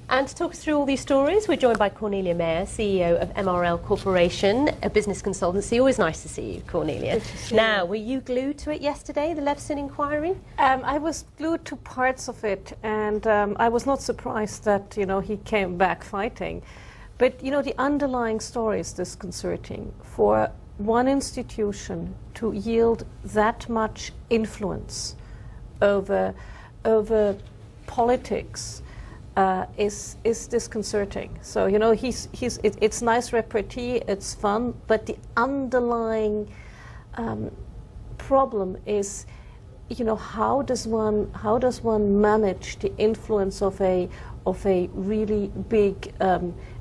And to talk us through all these stories, we're joined by Cornelia Mayer, CEO of MRL Corporation, a business consultancy. Always nice to see you, Cornelia. Good to see now, you. were you glued to it yesterday, the Leveson inquiry? I was glued to parts of it, and I was not surprised that, he came back fighting. But, the underlying story is disconcerting. For one institution to yield that much influence over politics is disconcerting. So it's nice repartee, it's fun, but the underlying problem is, how does one manage the influence of a really big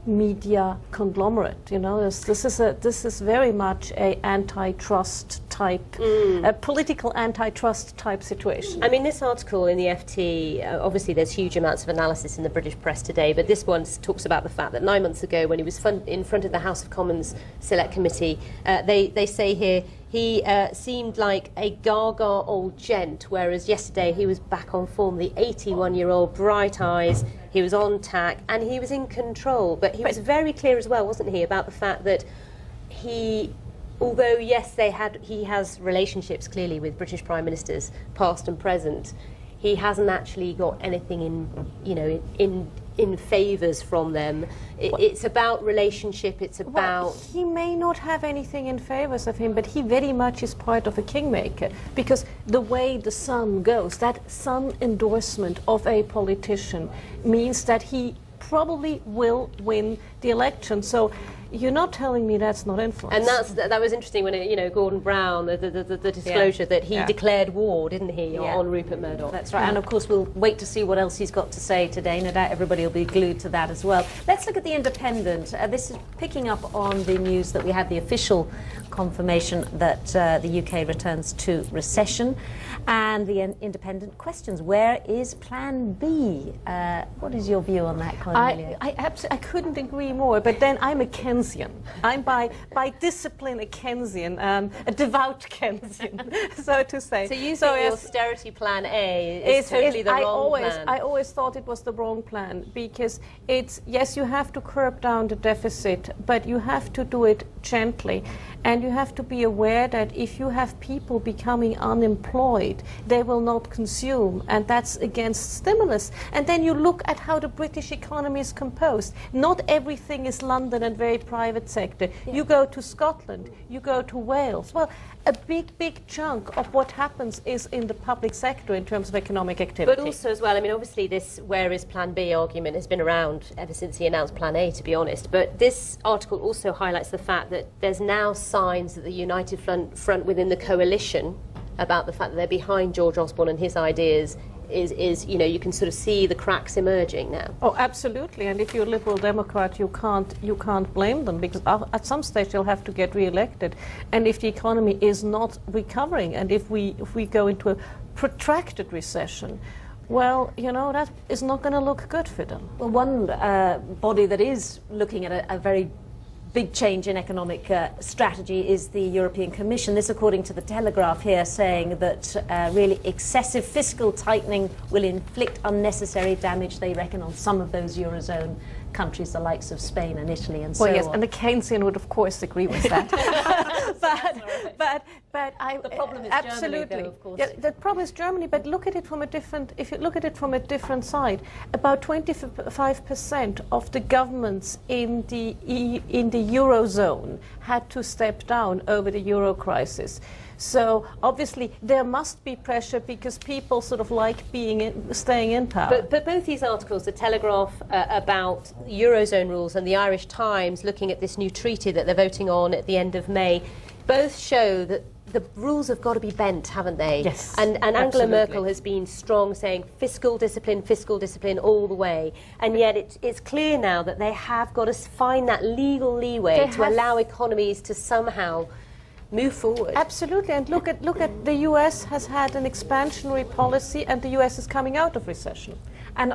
media conglomerate? This is very much a antitrust type, a political antitrust type situation. I mean, this article in the FT, obviously there's huge amounts of analysis in the British press today, but this one talks about the fact that 9 months ago, when he was in front of the House of Commons Select Committee, they say here he seemed like a gaga old gent, whereas yesterday he was back on form, the 81-year-old, bright eyes, he was on tack, and he was in control. But he was very clear as well, wasn't he, about the fact that although yes, he has relationships clearly with British Prime Ministers, past and present, he hasn't actually got anything in favours from them. It's about relationship, it's about... Well, he may not have anything in favours of him, but he very much is part of a kingmaker, because the way the sun goes, that sun endorsement of a politician means that he probably will win the election. So you're not telling me that's not influence. And that was interesting when Gordon Brown, the disclosure that he declared war, didn't he, on Rupert Murdoch. That's right. And of course we'll wait to see what else he's got to say today. No doubt everybody will be glued to that as well. Let's look at the Independent. This is picking up on the news that we had the official confirmation that the UK returns to recession, and the Independent questions, where is Plan B? What is your view on that, Cornelia? I couldn't agree more, but then I'm a Keynesian. I'm by discipline a Keynesian, a devout Keynesian, so to say. So you think the austerity plan A is totally the wrong plan? I always thought it was the wrong plan, because yes, you have to curb down the deficit, but you have to do it gently. And you have to be aware that if you have people becoming unemployed, they will not consume, and that's against stimulus. And then you look at how the British economy is composed. Not everything is London and very private sector. Yeah. You go to Scotland, you go to Wales. Well, a big chunk of what happens is in the public sector in terms of economic activity. But also as well, I mean, obviously this where is Plan B argument has been around ever since he announced Plan A, to be honest. But this article also highlights the fact that there's now signs that the United Front within the coalition about the fact that they're behind George Osborne and his ideas is you can sort of see the cracks emerging now. Oh, absolutely. And if you're a Liberal Democrat, you can't blame them, because at some stage they'll have to get re-elected. And if the economy is not recovering, and if we go into a protracted recession, well, that is not going to look good for them. Well, one body that is looking at a very big change in economic strategy is the European Commission. This, according to the Telegraph here, saying that really excessive fiscal tightening will inflict unnecessary damage, they reckon, on some of those Eurozone countries, the likes of Spain and Italy and so on. Well, yes, and the Keynesian would, of course, agree with that. but the problem is absolutely, Germany, though, of course. Yeah, the problem is Germany, but look at it from a different. If you look at it from a different side, about 25% of the governments in the Eurozone had to step down over the Euro crisis. So obviously there must be pressure, because people sort of like staying in power. But both these articles, the Telegraph about Eurozone rules and the Irish Times looking at this new treaty that they're voting on at the end of May, both show that the rules have got to be bent, haven't they? Yes. And Angela Merkel has been strong, saying fiscal discipline all the way. And yet it's clear now that they have got to find that legal leeway to allow economies to somehow move forward. Absolutely, and look at the US has had an expansionary policy, and the US is coming out of recession. And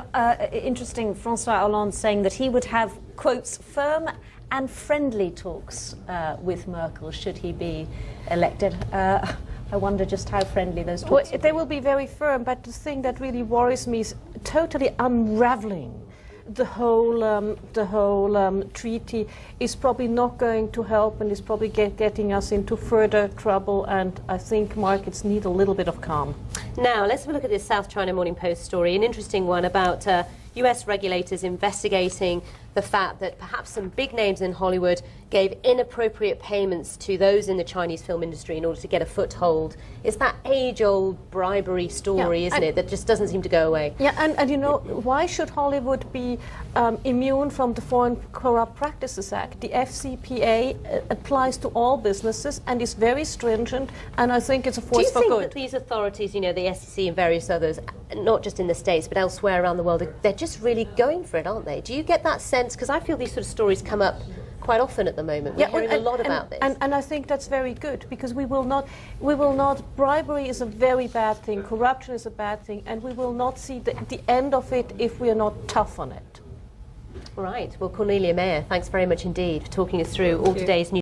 interesting, François Hollande saying that he would have, quotes, firm and friendly talks with Merkel should he be elected. I wonder just how friendly those talks will be. They will be very firm, but the thing that really worries me is totally unraveling the whole treaty is probably not going to help, and is probably getting us into further trouble. And I think markets need a little bit of calm. Now, let's have a look at this South China Morning Post story, an interesting one about US regulators investigating the fact that perhaps some big names in Hollywood gave inappropriate payments to those in the Chinese film industry in order to get a foothold. It's that age-old bribery story, isn't it, that just doesn't seem to go away. Yeah, and you know, why should Hollywood be immune from the Foreign Corrupt Practices Act? The FCPA applies to all businesses and is very stringent, and I think it's a force for good. Do you think that these authorities, you know, the SEC and various others, not just in the States but elsewhere around the world, they're just really going for it, aren't they? Do you get that sense? Because I feel these sort of stories come up quite often at the moment. We're hearing a lot about this. And I think that's very good, because we will not, bribery is a very bad thing, corruption is a bad thing, and we will not see the end of it if we are not tough on it. Right. Well, Cornelia Mayer, thanks very much indeed for talking us through all today's news.